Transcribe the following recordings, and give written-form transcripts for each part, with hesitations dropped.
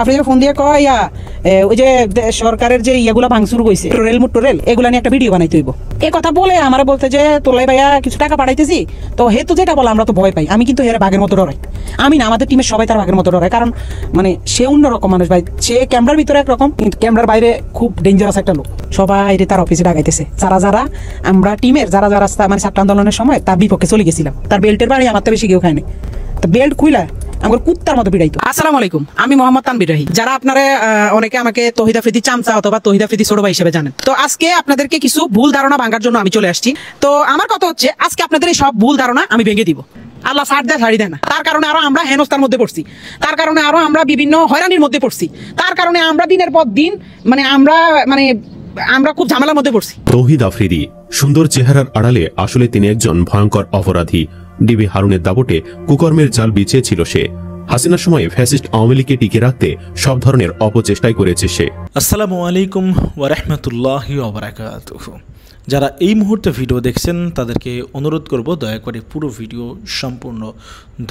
আপনি ফোন দিয়ে কয় ওই যে সরকারের যে ইয়েগুলো ভাঙচুর হয়েছে রেল মোটর রেল এগুলা নিয়ে একটা ভিডিও বানাইতে হইব। এই কথা বলে আমার বলতে যে তোলাই ভাইয়া কিছু টাকা পাঠাইতেছি, তো হেতু যেটা বলে আমরা তো ভয় পাই। আমি কিন্তু হেরা বাঘের মতো ডরাই। আমি না, আমাদের টিমের সবাই তার বাঘের মতো ডরাই, কারণ মানে সে অন্যরকম মানুষ ভাই। সে ক্যামেরার ভিতরে একরকম, কিন্তু ক্যামেরার বাইরে খুব ডেঞ্জারাস একটা লোক। সবাই তার অফিসে ডাকাইতেছে, যারা আমরা টিমের যারা মানে ছাত্র আন্দোলনের সময় তার বিপক্ষে চলে গেছিলাম। তার বেল্টের বাড়ি আমার তো বেশি কেউ খায়নি, তো বেল্ট খুইলা আমার কুত্তার মতো পিড়াইতো। আসসালামু আলাইকুম, আমি মোহাম্মদ তানভীর রাহি। যারা আপনারা অনেকে আমাকে তহিদ আফ্রিদি চামচা অথবা তহিদ আফ্রিদি ছোট ভাই হিসেবে জানেন। তো আজকে আপনাদেরকে কিছু ভুল ধারণা ভাঙার জন্য আমি চলে আসছি। তো আমার কথা হচ্ছে, আজকে আপনাদের এই সব ভুল ধারণা আমি ভেঙে দিব। আল্লাহ ছাড় দেয় ছাড়ি দেয় না। তার কারণে আরো আমরা হেনস্থার মধ্যে পড়ছি, তার কারণে আরো আমরা বিভিন্ন হয়রানির মধ্যে পড়ছি, তার কারণে আমরা দিনের পর দিন আমরা খুব ঝামেলার মধ্যে পড়ছি। তৌহিদ আফ্রিদি সুন্দর চেহারার আড়ালে আসলে তিনি একজন ভয়ঙ্কর অপরাধী। ডিবি হারুনের দাপটে কুকর্মের জাল বিছিয়েছিল সে। হাসিনার সময় ফ্যাসিস্ট আওয়ামী লীগকে টিকে রাখতে সব ধরনের অপচেষ্টাই করেছে সে। আসসালামু আলাইকুম ওয়া রাহমাতুল্লাহি ওয়া বারাকাতুহু। যারা এই মুহূর্তে ভিডিও দেখছেন তাদেরকে অনুরোধ করব, দয়া করে পুরো ভিডিও সম্পূর্ণ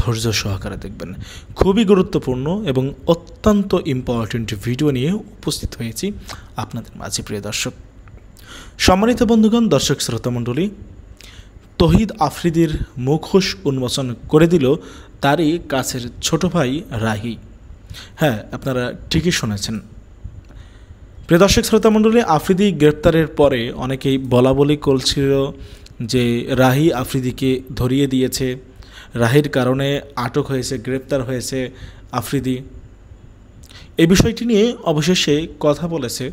ধৈর্য সহকারে দেখবেন। খুবই গুরুত্বপূর্ণ এবং অত্যন্ত ইম্পর্টেন্ট ভিডিও নিয়ে উপস্থিত হয়েছি আপনাদের মাঝে। প্রিয় দর্শক, সম্মানিত বন্ধুগণ, দর্শক শ্রোতামণ্ডলী, তহিদ আফ্রিদির মুখোশ উন্মোচন করে দিল তারই কাছের ছোট ভাই রাহি। হ্যাঁ, আপনারা ঠিকই শুনেছেন। প্রিয় দর্শক শ্রোতামণ্ডলী, আফ্রিদি গ্রেপ্তারের পরে অনেকেই বলা বলি করছিল যে রাহি আফ্রিদিকে ধরিয়ে দিয়েছে, রাহির কারণে আটক হয়েছে, গ্রেপ্তার হয়েছে আফ্রিদি। এই বিষয়টি নিয়ে অবশেষে কথা বলেছে,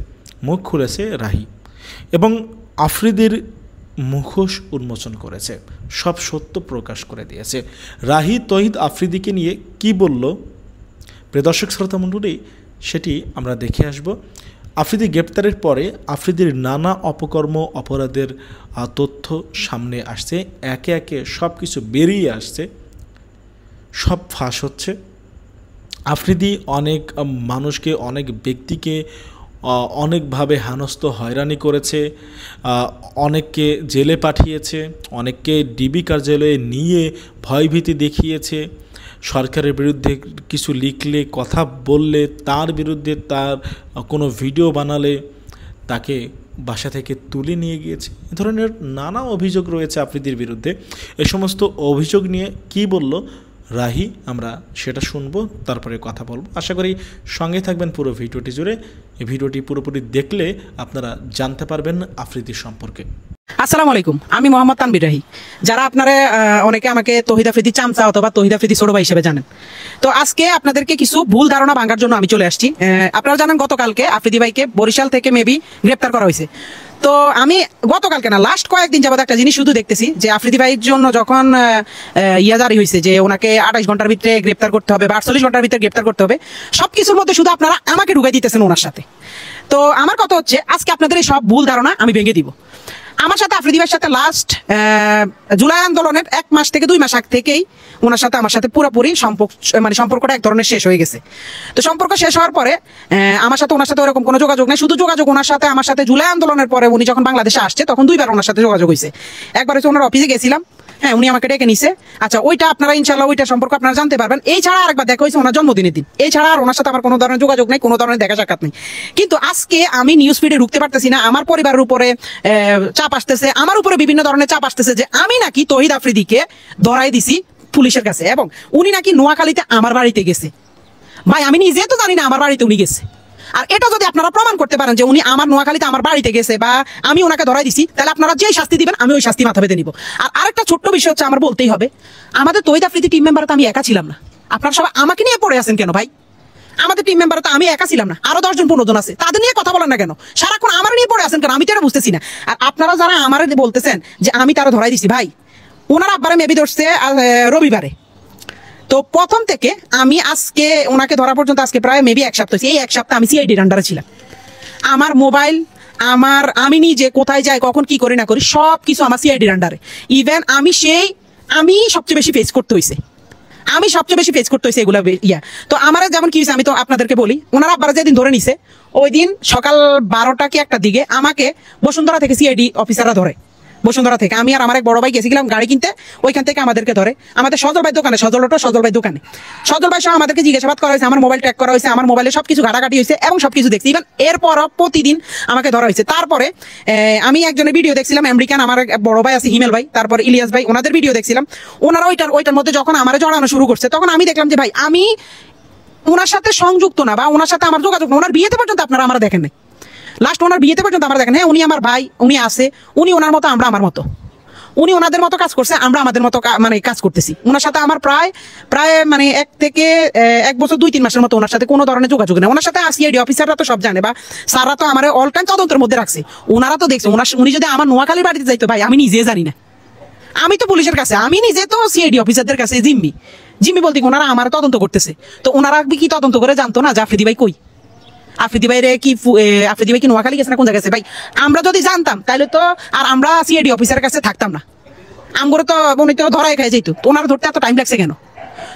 মুখ খুলেছে রাহি এবং আফ্রিদির মুখোশ উন্মোচন করেছে, সব সত্য প্রকাশ করে দিয়েছে। রাহি তহিদ আফ্রিদিকে নিয়ে কি বলল, প্রিয় দর্শক শ্রোতামণ্ডলী, সেটি আমরা দেখে আসব। আফ্রিদি গ্রেপ্তারের পরে আফ্রিদির নানা অপকর্ম অপরাধের তথ্য সামনে আসছে, একে একে সব কিছু বেরিয়ে আসছে, সব ফাঁস হচ্ছে। আফ্রিদি অনেক মানুষকে, অনেক ব্যক্তিকে অনেকভাবে হেনস্থ হয়রানি করেছে, অনেককে জেলে পাঠিয়েছে, অনেককে ডিবি কার্যালয়ে নিয়ে ভয়ভীতি দেখিয়েছে। সরকারের বিরুদ্ধে কিছু লিখলে, কথা বললে, তার বিরুদ্ধে তার কোনো ভিডিও বানালে তাকে বাসা থেকে তুলে নিয়ে গিয়েছে। এ ধরনের নানা অভিযোগ রয়েছে আফ্রিদির বিরুদ্ধে। এ সমস্ত অভিযোগ নিয়ে কি বলল রাহি, আমরা সেটা শুনবো, তারপরে কথা বলবো। আশা করি সঙ্গে থাকবেন পুরো ভিডিওটি জুড়ে। এই ভিডিওটি পুরোপুরি দেখলে আপনারা জানতে পারবেন আফ্রিদি সম্পর্কে। আসসালামু আলাইকুম, আমি মোহাম্মদ তানভীর রাহি। যারা আপনারা অনেকে আমাকে তহিদ আফ্রিদি চামচা অথবা তহিদ আফ্রিদি ছোট ভাই হিসেবে জানেন। তো আজকে আপনাদেরকে কিছু ভুল ধারণা ভাঙার জন্য আমি চলে আসছি। আপনারা জানেন গতকালকে আফ্রিদি ভাইকে বরিশাল থেকে মেবি গ্রেপ্তার করা হয়েছে। তো আমি গতকালকে না, লাস্ট কয়েকদিন যাবত একটা জিনিস শুধু দেখতেছি যে আফ্রিদি ভাইয়ের জন্য যখন জারি হয়েছে যে ওনাকে 28 ঘন্টার ভিতরে গ্রেপ্তার করতে হবে বা 48 ঘন্টার ভিতরে গ্রেপ্তার করতে হবে, সবকিছুর মধ্যে শুধু আপনারা আমাকে ঢুকাই দিতেছেন ওনার সাথে। তো আমার কথা হচ্ছে, আজকে আপনাদের এই সব ভুল ধারণা আমি ভেঙে দিব। আমার সাথে আফ্রিদি ভাইয়ের সাথে লাস্ট জুলাই আন্দোলনের 1 মাস থেকে 2 মাস আগ থেকেই ওনার সাথে আমার সাথে পুরোপুরি সম্পর্কটা এক ধরনের শেষ হয়ে গেছে। তো সম্পর্ক শেষ হওয়ার পরে আমার সাথে ওনার সাথে ওরকম কোনো যোগাযোগ নেই। শুধু যোগাযোগ ওনার সাথে আমার সাথে জুলাই আন্দোলনের পরে উনি যখন বাংলাদেশে আসছে তখন 2বার ওনার সাথে যোগাযোগ হয়েছে। একবার হচ্ছে ওনার অফিসে গেছিলাম, হ্যাঁ, উনি আমাকে ডেকে নিছে। আচ্ছা, ওইটা আপনারা ইনশাআল্লাহ ওইটা সম্পর্ক আপনারা জানতে পারবেন। এই ছাড়া আরেকবার দেখা হয়েছে ওনার জন্মদিনের দিন। এই ছাড়া আর ওনার সাথে আমার কোনো ধরনের যোগাযোগ নেই, কোনো ধরনের দেখা সাক্ষাৎ নেই। কিন্তু আজকে আমি নিউজ ফিডে ঢুকতে পারতেছি না। আমার পরিবারের উপরে চাপ আসতেছে, আমার উপরে বিভিন্ন ধরনের চাপ আসতেছে যে আমি নাকি তহিদ আফ্রিদিকে ধরাই দিছি পুলিশের কাছে এবং উনি নাকি নোয়াখালীতে আমার বাড়িতে গেছে। ভাই, আমি নিজে তো জানি না আমার বাড়িতে উনি গেছে। আর এটা যদি আপনারা প্রমাণ করতে পারেন যে উনি আমার নোয়াখালীতে আমার বাড়িতে গেছে বা আমি ওনাকে ধরাই দিছি, তাহলে আপনারা যেই শাস্তি দিবেন আমি ওই শাস্তি মাথা পেতে নিব। আর আরেকটা ছোট্ট বিষয় হচ্ছে, আমার বলতেই হবে, আমাদের তহিদ আফ্রিদি টিম মেম্বার তো আমি একা ছিলাম না। আপনারা সবাই আমাকে নিয়ে পড়ে আছেন কেন ভাই? আমাদের টিম মেম্বার তো আমি একা ছিলাম না, আরো 10 জন 15 জন আছে, তাদের নিয়ে কথা বলেন না কেন? সারাক্ষণ আমার নিয়ে পড়ে আছেন কেন? আমি তো এটা বুঝতেছি না। আর আপনারা যারা আমার বলতেছেন যে আমি তারা ধরাই দিছি, ভাই, ওনার আব্বারে মেবি ধরছে রবিবারে। তো প্রথম থেকে আমি আজকে ওনাকে ধরা পর্যন্ত আজকে প্রায় মেবি 1 সপ্তাহ হয়েছে। এই 1 সপ্তাহ আমি সিআইডির আন্ডারে ছিলাম। আমার মোবাইল, আমি নিজে কোথায় যাই, কখন কি করি না করি, সব কিছু আমার সিআইডির আন্ডারে। ইভেন আমি সবচেয়ে বেশি ফেস করতে হয়েছে, এগুলা ইয়া। তো আমার যেমন কি হয়েছে আমি তো আপনাদেরকে বলি, ওনার আব্বারা যেদিন ধরে নিছে ওই দিন সকাল 12টা কি 1টার দিকে আমাকে বসুন্ধরা থেকে সিআইডি অফিসাররা ধরে বসুন্ধরা থেকে আমি আর আমার এক বড় ভাই গেছিলাম গাড়ি কিনতে, ওইখান থেকে আমাদেরকে ধরে আমাদের সজল ভাই দোকানে, সজল ভাই দোকানে, সজল ভাই সহ আমাদেরকে জিজ্ঞাসাবাদ করা হয়েছে, আমার মোবাইল ট্র্যাক করা হয়েছে, আমার মোবাইলে সবকিছু ঘাটাঘাটি হয়েছে এবং সবকিছু দেখছি। ইভেন এরপর প্রতিদিন আমাকে ধরা হয়েছে। তারপরে আমি একজনের ভিডিও দেখছিলাম, আমেরিকান, আমার এক বড় ভাই আছে হিমেল ভাই, তারপর ইলিয়াস ভাই, ওনাদের ভিডিও দেখছিলাম। ওনারা ওইটার মধ্যে যখন আমার জড়ানো শুরু করছে, তখন আমি দেখলাম যে ভাই আমি ওনার সাথে সংযুক্ত না, বা ওনার সাথে আমার যোগাযোগ না। ওনার বিয়েতে পর্যন্ত আপনারা আমরা দেখেন নাই, লাস্ট ওনার বিয়েতে পর্যন্ত আমরা দেখেন। হ্যাঁ, উনি আমার ভাই, উনি আছে, উনি ওনার মতো, আমরা আমার মতো, উনি ওনাদের মতো কাজ করছে, আমরা আমাদের মতো মানে কাজ করতেছি। ওনার সাথে আমার প্রায় মানে 1 থেকে 1 বছর 2-3 মাসের মতো ওনার সাথে কোনো ধরনের যোগাযোগ নেই। ওনার সাথে সিআইডি অফিসাররা তো সব জানে, বা স্যাররা তো আমার অল টাইম তদন্তের মধ্যে রাখছে, ওনারা তো দেখছে। উনি যদি আমার নোয়াখালীর বাড়িতে যাইতো ভাই, আমি নিজে জানি না, আমি তো পুলিশের কাছে, আমি নিজে তো সিআইডি অফিসারদের কাছে জিম্মি বলতে ওনারা আমার তদন্ত করতেছে। তো ওনারা কি তদন্ত করে জানতো না যে আফ্রিদি ভাই কই, আফ্রিদি ভাই কি নোয়াখালী গেছে না কোন জায়গায় গেছে? ভাই আমরা যদি জানতাম তাহলে তো আর আমরা সিআইডি অফিসারের কাছে থাকতাম না, আমগুলো তো উনি তো ধরাই খেয়ে যেত। ওনার ধরতে এত টাইম লাগছে কেন?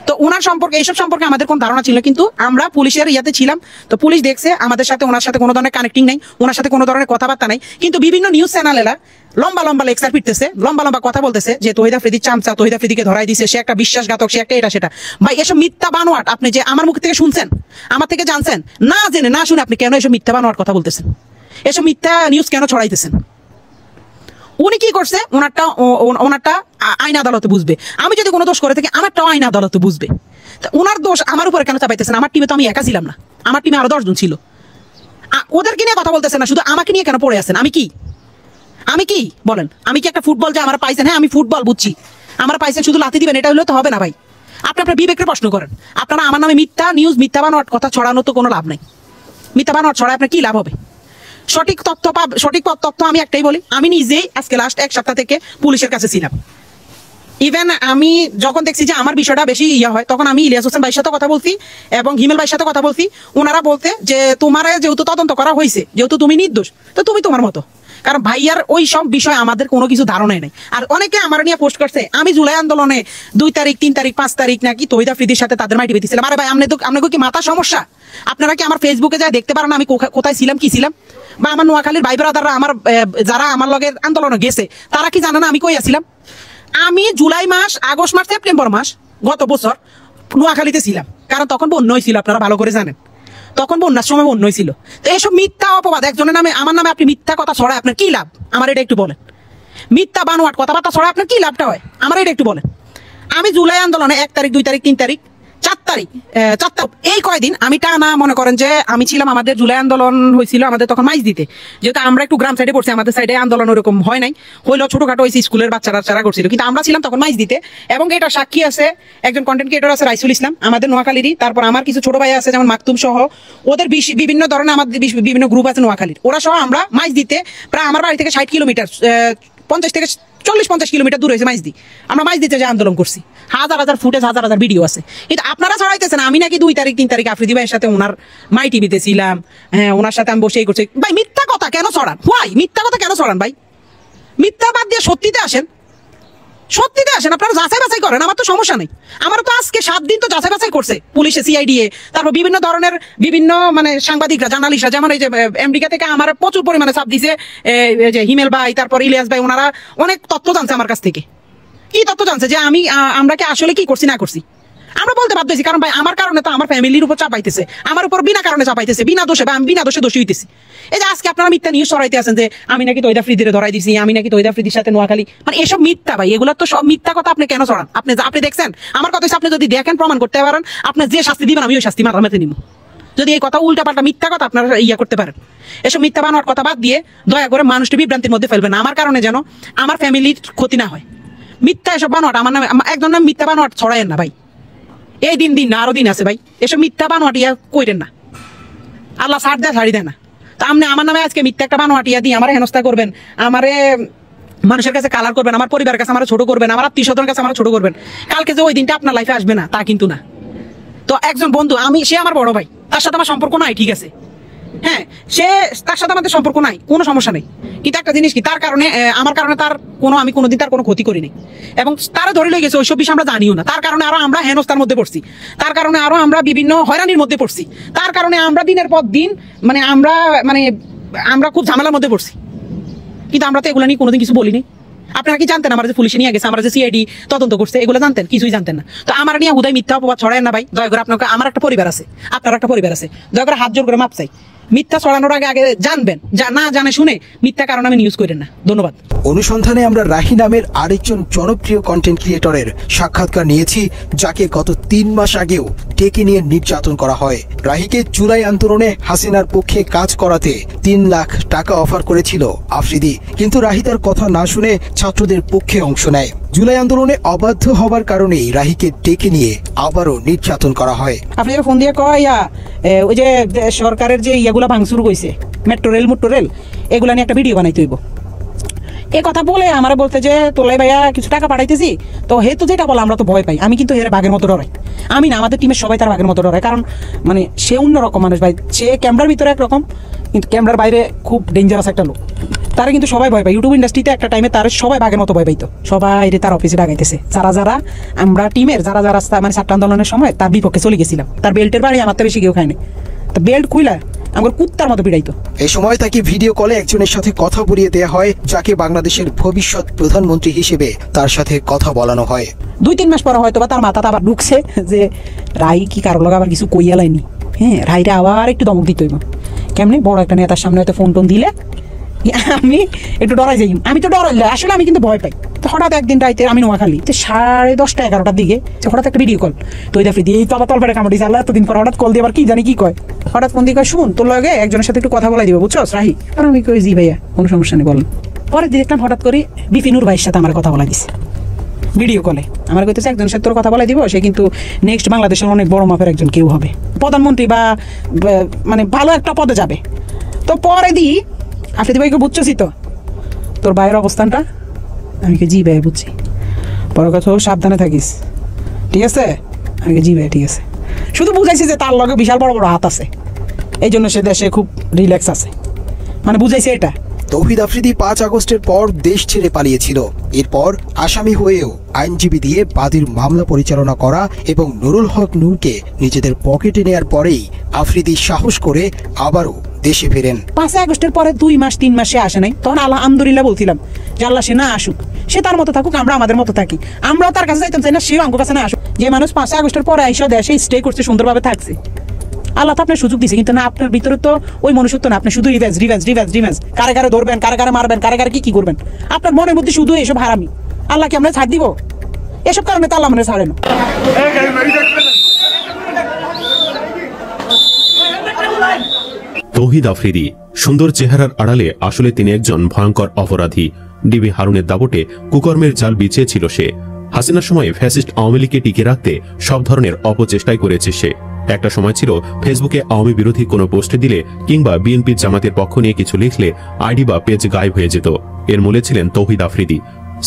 তো ওনার সম্পর্কে, এইসব সম্পর্কে আমাদের কোনো ধারণা ছিল, কিন্তু আমরা পুলিশের ইয়াতে ছিলাম। তো পুলিশ দেখছে আমাদের সাথে, ওনার সাথে কোনো ধরনের কানেক্টিং নাই, ওনার সাথে কোনো ধরনের কথাবার্তা নাই। কিন্তু বিভিন্ন নিউজ চ্যানেলেরা লম্বা লেকচার পিটতেছে, লম্বা কথা বলতেছে যে তৌহিদ আফ্রিদির চামচা, তৌহিদ আফ্রিদিকে ধরাই দিছে, সে একটা বিশ্বাসঘাতক, সে একটা এটা সেটা। ভাই এসব মিথ্যা বানোয়াট আপনি যে আমার মুখ থেকে শুনছেন, আমার থেকে জানছেন, না জেনে না শুনে আপনি কেন এসব মিথ্যা বানোয়াট কথা বলতেছেন? এসব মিথ্যা নিউজ কেন ছড়াইতেছেন? উনি কি করছে, ওনারটা আইন আদালতে বুঝবে। আমি যদি কোনো দোষ করে থাকি, আমারটাও আইন আদালতে বুঝবে। ওনার দোষ আমার উপরে কেন চাপাইতেছেন? আমার টিমে তো আমি একা ছিলাম না, আমার টিমে আরো 10 জন ছিল। ওদেরকে নিয়ে কথা বলতেছেন না, শুধু আমাকে নিয়ে কেন পড়ে আছেন? আমি কি বলেন? আমি কি একটা ফুটবল যে আমার পাইছেন? হ্যাঁ, আমি ফুটবল বুঝছি, আমার পাইছেন, শুধু লাথি দিবেন এটা হলে তো হবে না ভাই। আপনার বিবেকের প্রশ্ন করেন। আপনারা আমার নামে মিথ্যা নিউজ, মিথ্যা বানোয়াট কথা ছড়ানো তো কোনো লাভ নাই। মিথ্যা বানোয়াট ছড়ায় আপনার কি লাভ হবে? সঠিক তথ্য আমি একটাই বলি, আমি নিজেই আজকে লাস্ট 1 সপ্তাহ থেকে পুলিশের কাছে ছিলাম। ইভেন আমি যখন দেখছি যে আমার বিষয়টা বেশি হয়, তখন আমি ইলিয়াস হোসেন ভাইয়ের সাথে কথা বলছি এবং হিমেল ভাইয়ের সাথে কথা বলছি। ওনারা বলতে যে তোমার যেহেতু তদন্ত করা হয়েছে, যেহেতু তুমি নির্দোষ, তো তুমি তোমার মতো। কারণ ভাইয়ার ওই সব বিষয়ে আমাদের কোনো কিছু ধারণাই নেই। আর অনেকে আমার নিয়ে পোস্ট করছে আমি জুলাই আন্দোলনে 2 তারিখ 3 তারিখ 5 তারিখ নাকি তৌহিদ আফ্রিদির সাথে তাদের মাইটি বেঁধেছিলাম। আরে ভাই, আপনাকে কি মাথা সমস্যা? আপনারা কি আমার ফেসবুকে যায় দেখতে পারেন আমি কোথায় ছিলাম, কি ছিলাম? বা আমার নোয়াখালীর ভাই ব্রাদাররা, আমার যারা আমার লগে আন্দোলনে গেছে, তারা কি জানে না আমি কই আছিলাম? আমি জুলাই মাস, আগস্ট মাস, সেপ্টেম্বর মাস গত বছর নোয়াখালীতে ছিলাম, কারণ তখন বন্যা হয়েছিল, আপনারা ভালো করে জানেন, তখন বন্যার সময় বন্যা হয়েছিল। তো এইসব মিথ্যা অপবাদ একজনের নামে, আমার নামে আপনি মিথ্যা কথা ছড়ায় আপনার কি লাভ? আমার এটা একটু বলেন। মিথ্যা বানোয়াট কথাবার্তা ছড়ায় আপনার কি লাভটা হয়? আমার এটা একটু বলেন। আমি জুলাই আন্দোলনে 1 তারিখ 2 তারিখ 3 তারিখ 4 তারিখ এই কয়দিন আমি টানা, মনে করেন যে আমি ছিলাম, আমাদের জুলাই আন্দোলন হয়েছিল আমাদের তখন মাইজ দিতে, যেহেতু আমরা একটু গ্রাম সাইডে পড়ছি, আমাদের সাইডে আন্দোলন ওরকম হয় নাই, হইলো ছোটখাটো হয়েছে, স্কুলের বাচ্চারা করছিল, কিন্তু আমরা ছিলাম তখন মাইজ দিতে। এবং এটা সাক্ষী আছে, একজন কন্টেন্ট ক্রিয়েটর আছে রাইসুল ইসলাম, আমাদের নোয়াখালীরই। তারপর আমার কিছু ছোট ভাই আছে, যেমন মাকতুম সহ, ওদের বিভিন্ন ধরনের আমাদের বিভিন্ন গ্রুপ আছে নোয়াখালীর, ওরা সহ আমরা মাইজ দিতে প্রায় আমার বাড়ি থেকে 60 কিলোমিটার, 50 থেকে 40-50 কিলোমিটার দূর হয়েছে মাইজদি। আমরা মাইজদিতে যে আন্দোলন করছি, হাজার ফুটেজ, হাজার ভিডিও আছে। কিন্তু আপনারা ছড়াইতেছেন আমি নাকি 2 তারিখ 3 তারিখ আফ্রিদি ভাইয়ের সাথে ওনার মাই টিভিতে ছিলাম, হ্যাঁ ওনার সাথে আমি বসেই করছি। ভাই মিথ্যা কথা কেন ছড়ান? মিথ্যা কথা কেন ছড়ান ভাই? মিথ্যা বাদ দিয়ে সত্যিতে আসেন, আপনারা যাচাই বাছাই করেন, আমার তো সমস্যা নেই। আমার তো আজকে 7 দিন তো যাচাই বাছাই করছে পুলিশে, সিআইডিএ, তারপর বিভিন্ন ধরনের বিভিন্ন মানে সাংবাদিকরা, জার্নালিস্টরা, যেমন এই যে আমেরিকা থেকে আমার প্রচুর পরিমাণে চাপ দিছে যে হিমেল ভাই, তারপর ইলিয়াস ভাই, ওনারা অনেক তথ্য জানছে আমার কাছ থেকে। কি তথ্য জানছে? যে আমরা কি আসলে কি করছি না করছি আমরা বলতে বাধ্য হয়েছি, কারণ ভাই আমার কারণে তো আমার ফ্যামিলির উপর চাপাইতেছে, আমার উপর বিনা কারণে চাপাইতেছে, বিনা দোষে, বা আমি বিনা দোষে দোষী হইতেছি। এই যে আজকে আপনারা মিথ্যা নিউজ ছড়াইতে আছেন যে আমি নাকি তৌহিদ আফ্রিদিরে ধরাই দিছি, আমি নাকি তৌহিদ আফ্রিদির সাথে নোয়াখালী, মানে এসব মিথ্যা ভাই, এগুলো তো সব মিথ্যা কথা। আপনি কেন ছড়ান? আপনি দেখছেন আমার কথা হচ্ছে, আপনি যদি দেখেন, প্রমাণ করতে পারেন, আপনি যে শাস্তি দিবেন আমি ওই শাস্তি মাথাতে নিব। যদি এই কথা উল্টাপাল্টা মিথ্যা কথা আপনারা করতে পারেন, এসব মিথ্যা বানোয়ার কথা বাদ দিয়ে দয়া করে মানুষটি বিভ্রান্তির মধ্যে ফেলবেন না, আমার কারণে যেন আমার ফ্যামিলির ক্ষতি না হয়। মিথ্যা এসব বানোয়াট আমার নামে, একজন নামে মিথ্যা বানোয়াট ছড়ায়েন না ভাই। এই দিন না আরো দিন আছে ভাই, এসব মিথ্যা বানোয়াট কইরেন না, আল্লাহ ছাড়ি দেয় না। তো আপনি আমার নামে আজকে মিথ্যা একটা বানোয়াট দিয়ে আমার হেনস্থা করবেন, আমারে মানুষের কাছে কালার করবেন, আমার পরিবারের কাছে আমার ছোট করবেন, আমার আত্মীয় স্বজনের কাছে আমার ছোট করবেন। কালকে যে ওই দিনটা আপনার লাইফে আসবে না তা কিন্তু না। তো একজন বন্ধু, সে আমার বড় ভাই, তার সাথে আমার সম্পর্ক নাই, ঠিক আছে, হ্যাঁ, তার সাথে আমাদের সম্পর্ক নাই, কোনো সমস্যা নেই। কিন্তু একটা জিনিস কি, তার কারণে আমার কারণে আমি কোনোদিন তার কোনো ক্ষতি করিনি, এবং তারা ধরে লেগে গেছে ওইসব বিষয় আমরা জানিও না। তার কারণে আরো আমরা হেনস্থার মধ্যে পড়ছি, তার কারণে আরো আমরা বিভিন্ন হয়রানির মধ্যে পড়ছি, তার কারণে আমরা দিনের পর দিন আমরা খুব ঝামেলার মধ্যে পড়ছি। কিন্তু আমরা তো এগুলো নিয়ে কোনোদিন কিছু বলিনি, আপনারা কি জানতেন আমার যে পুলিশে নিয়ে গেছে, আমার যে সিআইডি তদন্ত করছে, এগুলো জানতেন? কিছুই জানতেন না। তো আমার নিয়ে হুদায় মিথ্যা অপবাদ ছড়ায় না ভাই, দয়া করে। আপনাকে, আমার একটা পরিবার আছে, আপনার একটা পরিবার আছে, দয়া করে হাত জোর করে মাপ চাই। মিথ্যা ছড়ানোর আগে আগে জানবেন, যা না জানে শুনে মিথ্যা কারণ আমি নিউজ করেন না। ধন্যবাদ। অনুসন্ধানে আমরা রাহি নামের আরেকজন জনপ্রিয় কন্টেন্ট ক্রিয়েটরের সাক্ষাৎকার নিয়েছি, যাকে গত 3 মাস আগেও ডেকে নিয়ে নির্যাতন করা হয়। রাহিকে জুলাই আন্দোলনে হাসিনার পক্ষে কাজ করাতে 3 লাখ টাকা অফার করেছিল আফ্রিদি, কিন্তু রাহি তার কথা না শুনে ছাত্রদের পক্ষে অংশ নেয়। জুলাই আন্দোলনে অবাধ্য হবার কারণেই রাহিকে ডেকে নিয়ে আবারও নির্যাতন করা হয়। আপনি ফোন দিয়ে কয় ওই যে সরকারের যে ইয়াগুলা ভাঙচুর কইছে, মেট্রো রেল, এগুলা নিয়ে একটা ভিডিও বানাইতে হইব। এ কথা বলে আমার বলতে যে তোলাই ভাইয়া কিছু টাকা পাঠাইতেছি, তো হেতু যেটা বলে আমরা তো ভয় পাই। আমি কিন্তু এর বাঘের মতো ডরাই। আমি না, আমাদের টিমের সবাই তার বাঘের মতো ডরাই, কারণ মানে সে অন্যরকম মানুষ ভাই। সে ক্যামেরার ভিতরে একরকম, কিন্তু ক্যামেরার বাইরে খুব ডেঞ্জারাস একটা লোক। তারা কিন্তু সবাই ভয় পায়। ইউটিউব ইন্ডাস্ট্রিতে একটা টাইমে তার সবাই বাঘের মতো ভয় পাইতো। সবাই তার অফিসে ডাকাইতেছে। যারা আমরা টিমের যারা মানে ছাত্র আন্দোলনের সময় তার বিপক্ষে চলে গেছিলাম। তার বেল্টের বাড়ি আমার তো বেশি কেউ খায়নি। তো বেল্ট খুইলা আমার কুত্তার মতো পিড়াইতো। এই সময় তাকে ভিডিও কলে একজনের সাথে কথা বলিয়ে দেওয়া হয়, যাকে বাংলাদেশের ভবিষ্যৎ প্রধানমন্ত্রী হিসেবে তার সাথে কথা বলানো হয়। 2-3 মাস পর হয়তো বা তার মাথাটা আবার ঢুকছে যে রাই কি কারো লগে আবার কিছু কইয়া লাইনি। হ্যাঁ, রাইরে আবার একটু দমক দিতে হইব। কেমনি বড় একটা নেতার সামনে হয়তো ফোন টোন দিলে আমি একটু ডরাই যাই। আমি তো ডরাইলে আসলে আমি কিন্তু ভয় পাই। তো হঠাৎ একদিন রাইতে আমি নোয়াখালী 10:30 11টার দিকে হঠাৎ একটা ভিডিও কল, তো ওই দিয়ে তো আবার তলপেটে কামড় দিয়েছে। আল্লাহ, এতদিন পর হঠাৎ কল দিয়ে আবার কি জানি কি কয়। হঠাৎ ফোন দিয়ে কয়, শুন তোর লগে একজনের সাথে একটু কথা বলাই দিব, বুঝছস রাহি? আর আমি কই, জি ভাইয়া, কোনো সমস্যা নেই, বলেন। পরে দেখলাম হঠাৎ করে বিপিনুর ভাইয়ের সাথে আমার কথা বলাই দিছে ভিডিও কলে। আমার কইতেছে একজনের সাথে তোর কথা বলাই দিব, সে কিন্তু নেক্সট বাংলাদেশের অনেক বড় মাপের একজন কেউ হবে, প্রধানমন্ত্রী বা মানে ভালো একটা পদে যাবে। তো পরে দি আফ্রিদি ভাইকে বুঝছি তো তোর ভাইয়ের অবস্থানটা? আমি জি ভাই বুঝছি, পরে কথা সাবধানে থাকিস, ঠিক আছে? আমি জি ভাই ঠিক আছে। শুধু বুঝাইছি যে তার লগে বিশাল বড় বড় হাত আছে, এই জন্য সে দেশে খুব রিল্যাক্স আছে, মানে বুঝাইছে এটা। তৌহিদ আফ্রিদি 5 আগস্টের পর দেশ ছেড়ে পালিয়েছিল। এরপর আসামি হয়েও আইনজীবী দিয়ে বাদীর মামলা পরিচালনা করা এবং নুরুল হক নূরকে নিজেদের পকেটে নেয়ার পরেই আফ্রিদি সাহস করে আবারও দেশে ফেরেন। 5 আগস্টের পরে 2 মাস 3 মাস সে আসে নাই, তখন আলহামদুলিল্লাহ বলছিলাম যে আল্লাহ সে না আসুক, সে তার মতো থাকুক, আমরা আমাদের মতো থাকি। আমরাও তার কাছে যাইতাম চাই না, সেও আমার কাছে না আসুক। যে মানুষ 5 আগস্টের পরে আইসা দেশে স্টে করছে, সুন্দরভাবে থাকছে, আল্লাহ তো আপনার সুযোগ দিছে, কিন্তু না আপনার ভিতরে তো ওই মনুষ্যত্ব না। আপনি শুধু রিভেঞ্জ, কারে কারে ধরবেন, কারে কারে মারবেন, কারে কারে কি করবেন। আপনার মনের মধ্যে শুধু এসব হারামি। আল্লাহ কি আমরা ছাড় দিব? এসব কারণে তো আল্লাহ আমরা ছাড়ে না। তৌহিদ আফ্রিদি সুন্দর চেহারার আড়ালে আসলে তিনি একজন ভয়ঙ্কর অপরাধী। ডিবি হারুনের দাপটে কুকর্মের জাল বিছিয়েছিল সে। হাসিনার সময়ে ফ্যাসিস্ট আওয়ামী লীগকে টিকে রাখতে সব ধরনের অপচেষ্টাই করেছে সে। একটা সময় ছিল ফেসবুকে আওয়ামী বিরোধী কোনো পোস্ট দিলে কিংবা বিএনপি জামাতের পক্ষ নিয়ে কিছু লিখলে আইডি বা পেজ গায়েব হয়ে যেত। এর মূলে ছিলেন তৌহিদ আফ্রিদি।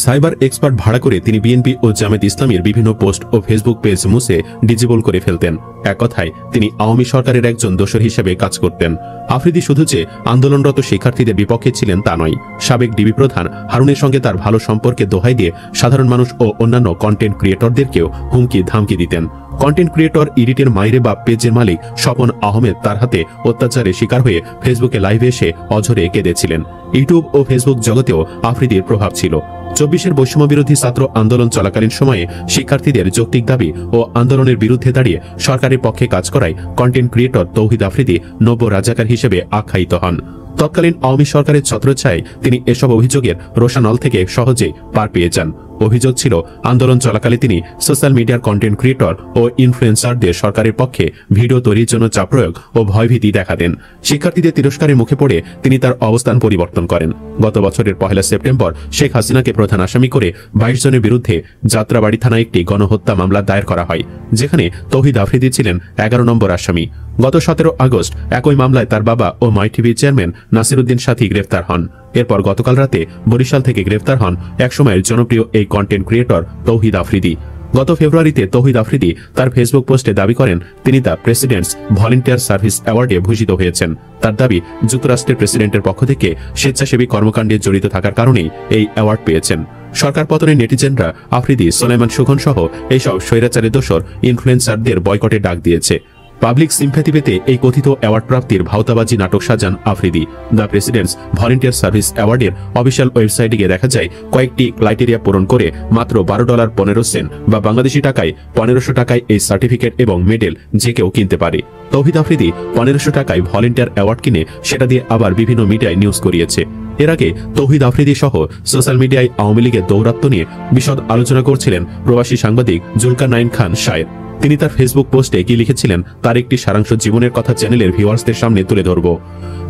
সাইবার এক্সপার্ট ভাড়া করে তিনি বিএনপি ও জামাত ইসলামের বিভিন্ন পোস্ট ও ফেসবুক পেজ মুছে ডিজেবল করে ফেলতেন। এক কথায় তিনি আওয়ামী সরকারের একজন দোসর হিসেবে কাজ করতেন। আফ্রিদি শুধু যে আন্দোলনরত শিক্ষার্থীদের বিপক্ষে ছিলেন তা নয়, সাবেক ডিবি প্রধান হারুনের সঙ্গে তার ভালো সম্পর্কে দোহাই দিয়ে সাধারণ মানুষ ও অন্যান্য কন্টেন্ট ক্রিয়েটরদেরকেও হুমকি ধামকি দিতেন। কন্টেন্ট ক্রিয়েটর ইডিটের মাইরে বা পেজের মালিক স্বপন আহমেদ তার হাতে অত্যাচারের শিকার হয়ে ফেসবুকে লাইভে এসে অঝরে কেঁদেছিলেন। ইউটিউব ও ফেসবুক জগতেও আফ্রিদির প্রভাব ছিল। 24-এর বৈষম্য বিরোধী ছাত্র আন্দোলন চলাকালীন সময়ে শিক্ষার্থীদের যৌক্তিক দাবি ও আন্দোলনের বিরুদ্ধে দাঁড়িয়ে সরকারের পক্ষে কাজ করায় কন্টেন্ট ক্রিয়েটর তৌহিদ আফ্রিদি নব্য রাজাকার হিসেবে আখ্যায়িত হন। তৎকালীন আওয়ামী সরকারের ছত্রছায়ায় তিনি এসব অভিযোগের রোষানল থেকে সহজেই পার পেয়ে যান। অভিযোগ ছিল আন্দোলন চলাকালে তিনি সোশ্যাল মিডিয়ার কন্টেন্ট ক্রিয়েটর ও ইনফ্লুয়েন্সারদের সরকারের পক্ষে ভিডিও তৈরির জন্য চাপ প্রয়োগ ও ভয়ভীতি দেখাতেন। শিক্ষার্থীদের তিরস্কারের মুখে পড়ে তিনি তার অবস্থান পরিবর্তন করেন। গত বছরের 1 সেপ্টেম্বর শেখ হাসিনাকে প্রধান আসামি করে 22 জনের বিরুদ্ধে যাত্রাবাড়ি থানায় একটি গণহত্যা মামলা দায়ের করা হয়, যেখানে তৌহিদ আফ্রিদি ছিলেন 11 নম্বর আসামি। গত 17 আগস্ট একই মামলায় তার বাবা ও মাই টিভির চেয়ারম্যান নাসিরউদ্দিন সাথী গ্রেফতার হন। এরপর গতকাল রাতে বরিশাল থেকে গ্রেফতার হন একসময়ের জনপ্রিয় এই কন্টেন্ট ক্রিয়েটর তৌহিদ আফ্রিদি। গত ফেব্রুয়ারিতে তৌহিদ আফ্রিদি তার ফেসবুক পোস্টে দাবি করেন তিনি দ্য প্রেসিডেন্টস ভলেন্টিয়ার সার্ভিস অ্যাওয়ার্ডে ভূষিত হয়েছেন। তার দাবি যুক্তরাষ্ট্রের প্রেসিডেন্টের পক্ষ থেকে স্বেচ্ছাসেবী কর্মকাণ্ডে জড়িত থাকার কারণেই এই অ্যাওয়ার্ড পেয়েছেন। সরকার পতনে নেটিজেনরা আফ্রিদি, সোলাইমান সুখন সহ এইসব স্বৈরাচারী দোসর ইনফ্লুয়েন্সারদের বয়কটে ডাক দিয়েছে। পাবলিক সিম্প্যাথি পেতে এই কথিত অ্যাওয়ার্ড প্রাপ্তির ভাওতাবাজি নাটক সাজান Afridi. The president's volunteer service অ্যাওয়ার্ডের অফিসিয়াল ওয়েবসাইটে গিয়ে দেখা যায় কয়েকটি ক্রাইটেরিয়া পূরণ করে মাত্র $12.15 বা বাংলাদেশি টাকায় 1500 টাকায় এই সার্টিফিকেট এবং মেডেল যে কেউ কিনতে পারে। তৌহিদ আফ্রিদি 1500 টাকায় ভলেন্টিয়ার অ্যাওয়ার্ড কিনে সেটা দিয়ে আবার বিভিন্ন মিডিয়ায় নিউজ করিয়েছে। এর আগে তৌহিদ আফ্রিদি সহ সোশ্যাল মিডিয়ায় আওয়ামী লীগের দৌরাত্ম্য নিয়ে বিশদ আলোচনা করছিলেন প্রবাসী সাংবাদিক জুলকারনাইন খান শায়ের। তিনি তার ফেসবুক পোস্টে কি লিখেছিলেন তার একটি সারাংশ জীবনের কথা চ্যানেলের ভিউয়ার্সদের সামনে তুলে ধরব।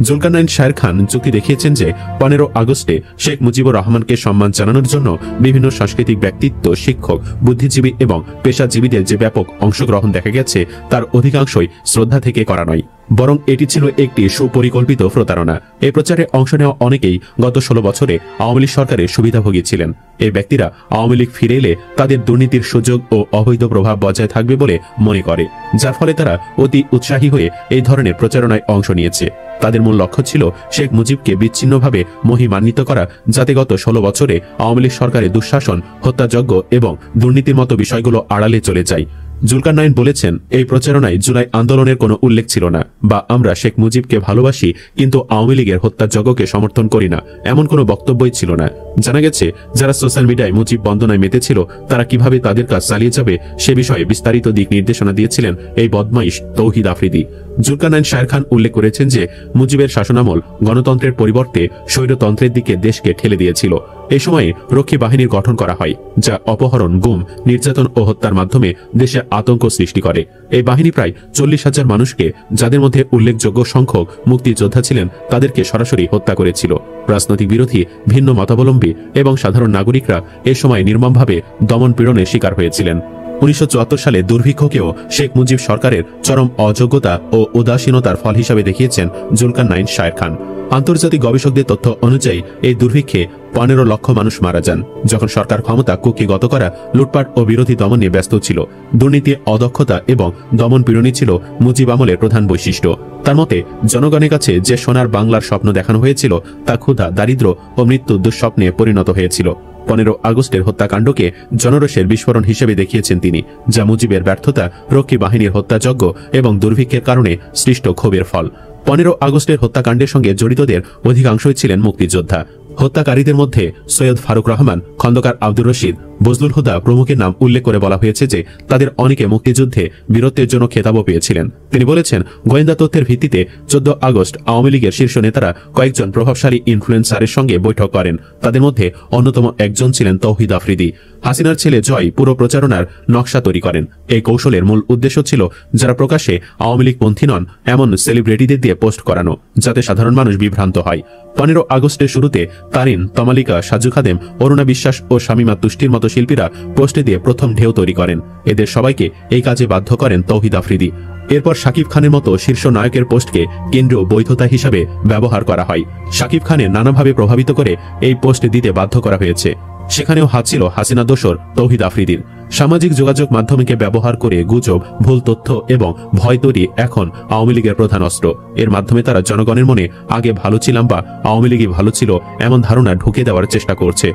জুলকারনাইন শায়ের খান যুক্তি দেখিয়েছেন যে 15 আগস্টে শেখ মুজিবুর রহমানকে সম্মান জানানোর জন্য বিভিন্ন সাংস্কৃতিক ব্যক্তিত্ব, শিক্ষক, বুদ্ধিজীবী এবং পেশাজীবীদের যে ব্যাপক অংশগ্রহণ দেখা গেছে তার অধিকাংশই শ্রদ্ধা থেকে করা নয়, বরং এটি ছিল একটি সুপরিকল্পিত প্রতারণা। এই প্রচারে অংশ নেওয়া অনেকেই গত 16 বছরে আওয়ামী লীগ সরকারের সুবিধাভোগী ছিলেন। এই ব্যক্তিরা আওয়ামী লীগ ফিরে এলে তাদের দুর্নীতির সুযোগ ও অবৈধ প্রভাব বজায় থাকবে বলে মনে করে, যার ফলে তারা অতি উৎসাহী হয়ে এই ধরনের প্রচারণায় অংশ নিয়েছে। তাদের মূল লক্ষ্য ছিল শেখ মুজিবকে বিচ্ছিন্নভাবে মহিমান্বিত করা, যাতে গত 16 বছরে আওয়ামী লীগ সরকারের দুঃশাসন, হত্যাযজ্ঞ এবং দুর্নীতির মতো বিষয়গুলো আড়ালে চলে যায়। জুলকারনাইন বলেছেন, এই প্রচারণায় জুলাই আন্দোলনের কোনো উল্লেখ ছিল না বা আমরা শেখ মুজিবকে ভালোবাসি কিন্তু আওয়ামী লীগের হত্যাযজ্ঞকে সমর্থন করি না, এমন কোনো বক্তব্যই ছিল না। জানা গেছে যারা সোশ্যাল মিডিয়ায় মুজিব বন্দনায় মেতেছিল তারা কিভাবে তাদের কাজ চালিয়ে যাবে সে বিষয়ে বিস্তারিত দিক নির্দেশনা দিয়েছিলেন এই বদমাইশ তৌহিদ আফ্রিদি। জুলকারনাইন শায়ের খান উল্লেখ করেছেন যে মুজিবের শাসনামল গণতন্ত্রের পরিবর্তে স্বৈরতন্ত্রের দিকে দেশকে ঠেলে দিয়েছিল। এই সময়ে রক্ষী বাহিনীর গঠন করা হয়, যা অপহরণ, গুম, নির্যাতন ও হত্যার মাধ্যমে দেশে আতঙ্ক সৃষ্টি করে। এই বাহিনী প্রায় 40,000 মানুষকে, যাদের মধ্যে উল্লেখযোগ্য সংখ্যক মুক্তিযোদ্ধা ছিলেন, তাদেরকে সরাসরি হত্যা করেছিল। রাজনৈতিক বিরোধী, ভিন্ন মতাবলম্বী এবং সাধারণ নাগরিকরা এ সময় নির্মমভাবে দমন পীড়নের শিকার হয়েছিলেন। 1974 সালে দুর্ভিক্ষকেও শেখ মুজিব সরকারের চরম অযোগ্যতা ও উদাসীনতার ফল হিসাবে দেখিয়েছেন জুলকারনাইন শায়ের খান। আন্তর্জাতিক গবেষকদের তথ্য অনুযায়ী এই দুর্ভিক্ষে 15 লক্ষ মানুষ মারা যান, যখন সরকার ক্ষমতা কুক্ষিগত করা, লুটপাট ও বিরোধী দমন নিয়ে ব্যস্ত ছিল। দুর্নীতি, অদক্ষতা এবং দমন পীড়নই ছিল মুজিব আমলের প্রধান বৈশিষ্ট্য। তার মতে জনগণের কাছে যে সোনার বাংলার স্বপ্ন দেখানো হয়েছিল তা ক্ষুধা, দারিদ্র ও মৃত্যু দুঃস্বপ্নে পরিণত হয়েছিল। 15 আগস্টের হত্যাকাণ্ডকে জনরোষের বিস্ফোরণ হিসেবে দেখিয়েছেন তিনি, যা মুজিবের ব্যর্থতা, রক্ষী বাহিনীর হত্যাযজ্ঞ এবং দুর্ভিক্ষের কারণে সৃষ্ট ক্ষোভের ফল। 15 আগস্টের হত্যাকাণ্ডের সঙ্গে জড়িতদের অধিকাংশই ছিলেন মুক্তিযোদ্ধা। হত্যাকারীদের মধ্যে সৈয়দ ফারুক রহমান, খন্দকার আব্দুর রশিদ, বজলুল হুদা প্রমুখের নাম উল্লেখ করে বলা হয়েছে যে তাদের অনেকে মুক্তিযুদ্ধে বীরত্বের জন্য খেতাবও পেয়েছিলেন। তিনি বলেছেন, গোয়েন্দা তথ্যের ভিত্তিতে 14 আগস্ট আওয়ামী লীগের শীর্ষ নেতারা কয়েকজন প্রভাবশালী ইনফ্লুয়েন্সারের সঙ্গে বৈঠক করেন। তাদের মধ্যে অন্যতম একজন ছিলেন তৌহিদ আফ্রিদি। হাসিনার ছেলে জয় পুরো প্রচারণার নকশা তৈরি করেন। এই কৌশলের মূল উদ্দেশ্য ছিল যারা প্রকাশ্যে আওয়ামী লীগ পন্থী নন এমন সেলিব্রিটিদের দিয়ে পোস্ট করানো, যাতে সাধারণ মানুষ বিভ্রান্ত হয়। 15 আগস্টের শুরুতে তারিন, তমালিকা, সাজু খাদেম, অরুণা বিশ্বাস ও শামীমা তুষ্টির মতো শিল্পীরা পোস্টে দিয়ে প্রথম ঢেউ তৈরি করেন। এদের সবাইকে এই কাজে বাধ্য করেন তৌহিদ আফ্রিদি। এরপর শাকিব খানের মতো শীর্ষ নায়কের পোস্টকে কেন্দ্রীয় বৈধতা হিসাবে ব্যবহার করা হয়। শাকিব খানের নানাভাবে প্রভাবিত করে এই পোস্ট দিতে বাধ্য করা হয়েছে। সেখানেও হাত ছিল হাসিনা দোসর তৌহিদ আফ্রিদির। সামাজিক যোগাযোগ মাধ্যমকে ব্যবহার করে গুজব, ভুল তথ্য এবং ভয় তৈরি এখন আওয়ামী লীগের প্রধান অস্ত্র। এর মাধ্যমে তারা জনগণের মনে আগে ভালো ছিলাম বা আওয়ামী লীগই ভালো ছিল এমন ধারণা ঢুকে দেওয়ার চেষ্টা করছে।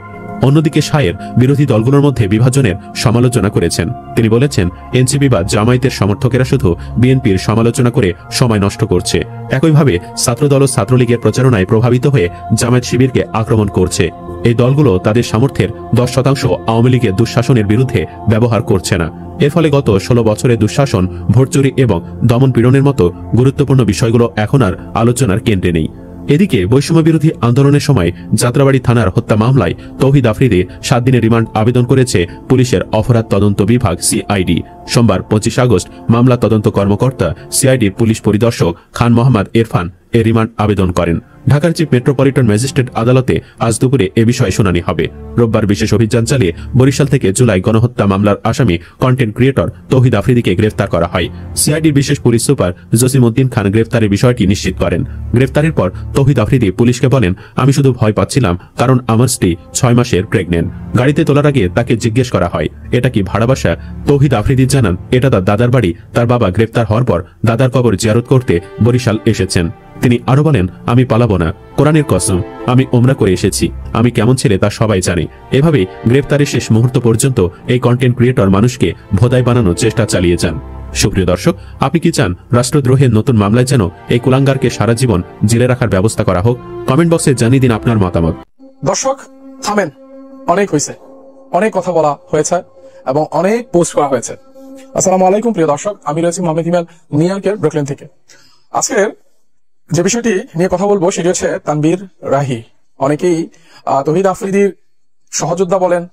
অন্যদিকে শায়ের বিরোধী দলগুলোর মধ্যে বিভাজনের সমালোচনা করেছেন। তিনি বলেছেন, এনসিপি বা জামায়াতের সমর্থকেরা শুধু বিএনপির সমালোচনা করে সময় নষ্ট করছে। একইভাবে ছাত্রদল ও ছাত্রলীগের প্রচারণায় প্রভাবিত হয়ে জামায়াত শিবিরকে আক্রমণ করছে। এই দলগুলো তাদের সামর্থ্যের 10% আওয়ামী লীগের দুঃশাসনের বিরুদ্ধে ব্যবহার করছে না। এর ফলে গত 16 বছরের দুঃশাসন, ভোটচুরি এবং দমন পীড়নের মতো গুরুত্বপূর্ণ বিষয়গুলো এখন আর আলোচনার কেন্দ্রে নেই। এদিকে বৈষম্য বিরোধী আন্দোলনের সময় যাত্রাবাড়ি থানার হত্যা মামলায় তৌহিদ আফ্রিদি 7 দিনের রিমান্ড আবেদন করেছে পুলিশের অপরাধ তদন্ত বিভাগ সিআইডি। সোমবার 25 আগস্ট মামলা তদন্ত কর্মকর্তা সিআইডির পুলিশ পরিদর্শক খান মোহাম্মদ ইরফান এ রিমান্ড আবেদন করেন। ঢাকার চিফ মেট্রোপলিটন ম্যাজিস্ট্রেট আদালতে আজ দুপুরে এ বিষয়ে শুনানি হবে। রোববার বিশেষ অভিযান চালিয়ে বরিশাল থেকে জুলাই গণহত্যা মামলার আসামি কন্টেন্ট ক্রিয়েটর তৌহিদ আফ্রিদিকে গ্রেফতার করা হয়। সিআইডির বিশেষ পুলিশ সুপার জসিমউদ্দিন খান গ্রেফতারের বিষয়টি নিশ্চিত করেন। গ্রেফতারের পর তৌহিদ আফ্রিদি পুলিশকে বলেন, আমি শুধু ভয় পাচ্ছিলাম কারণ আমার স্ত্রী 6 মাসের প্রেগনেন্ট। গাড়িতে তোলার আগে তাকে জিজ্ঞেস করা হয়, এটা কি ভাড়া বাসা? তৌহিদ আফ্রিদি জানান, এটা তার দাদার বাড়ি। তার বাবা গ্রেফতার হওয়ার পর দাদার কবর জিয়ারত করতে বরিশাল এসেছেন। তিনি আরো বলেন, আমি পালাবো না, কোরআনের কসম, আমি ওমরা করে এসেছি। আমি কেমন ছেলে তা সবাই জানে। এভাবে গ্রেফতারের শেষ মুহূর্ত পর্যন্ত এই কন্টেন্ট ক্রিয়েটর মানুষকে ভোদাই বানানোর চেষ্টা চালিয়ে যান। সুপ্রিয় দর্শক, আপনি কি চান রাষ্ট্রদ্রোহের নতুন মামলায় যেন এই কুলাঙ্গারকে সারা জীবন জেলে রাখার ব্যবস্থা করা হোক? কমেন্ট বক্সে জানিয়ে দিন আপনার মতামত। দর্শক থামেন, অনেক হয়েছে, অনেক কথা বলা হয়েছে এবং অনেক পোস্ট করা হয়েছে। আসসালামু আলাইকুম প্রিয় দর্শক, আমি রয়েছি মোহাম্মদ হিমেল, নিউ ইয়র্কের ব্রুকলিন থেকে। আজকের যে বিষয়টি নিয়ে কথা বলবো সেটি হচ্ছে তানভীর রাহি। অনেকেই তৌহিদ আফ্রিদির সহযোদ্ধা বলেন,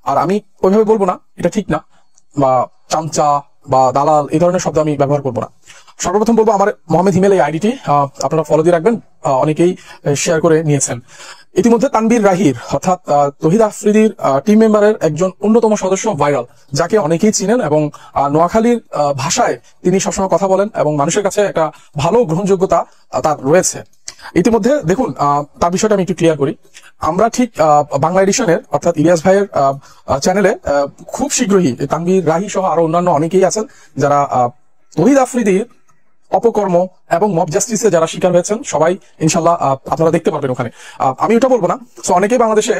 আর আমি ওইভাবে বলবো না, এটা ঠিক না, বা চামচা বা দালাল এই ধরনের শব্দ আমি ব্যবহার করবো না। সর্বপ্রথম বলবো আমার মোহাম্মদ হিমেল এই আইডিটি আপনারা ফলো দিয়ে রাখবেন, অনেকেই শেয়ার করে নিয়েছেন। ইতিমধ্যে তানভীর রাহির অর্থাৎ তৌহিদ আফ্রিদির টিম মেম্বারের একজন অন্যতম সদস্য ভাইরাল, যাকে অনেকেই চিনেন এবং নোয়াখালীর ভাষায় তিনি সবসময় কথা বলেন এবং মানুষের কাছে একটা ভালো গ্রহণযোগ্যতা তার রয়েছে। ইতিমধ্যে দেখুন, তার বিষয়টা আমি একটু ক্লিয়ার করি। আমরা ঠিক বাংলা এডিশনের অর্থাৎ ইলিয়াস ভাইয়ের চ্যানেলে খুব শীঘ্রই তানভীর রাহি সহ আরো অন্যান্য অনেকেই আছেন যারা তৌহিদ আফ্রিদির অপকর্ম এবং মব জাস্টিসে যারা শিকার হয়েছেন সবাই ইনশাল্লাহ আপনারা দেখতে পারবেন ওখানে। আমি ওটা বলবো না। সো অনেকেই বাংলাদেশে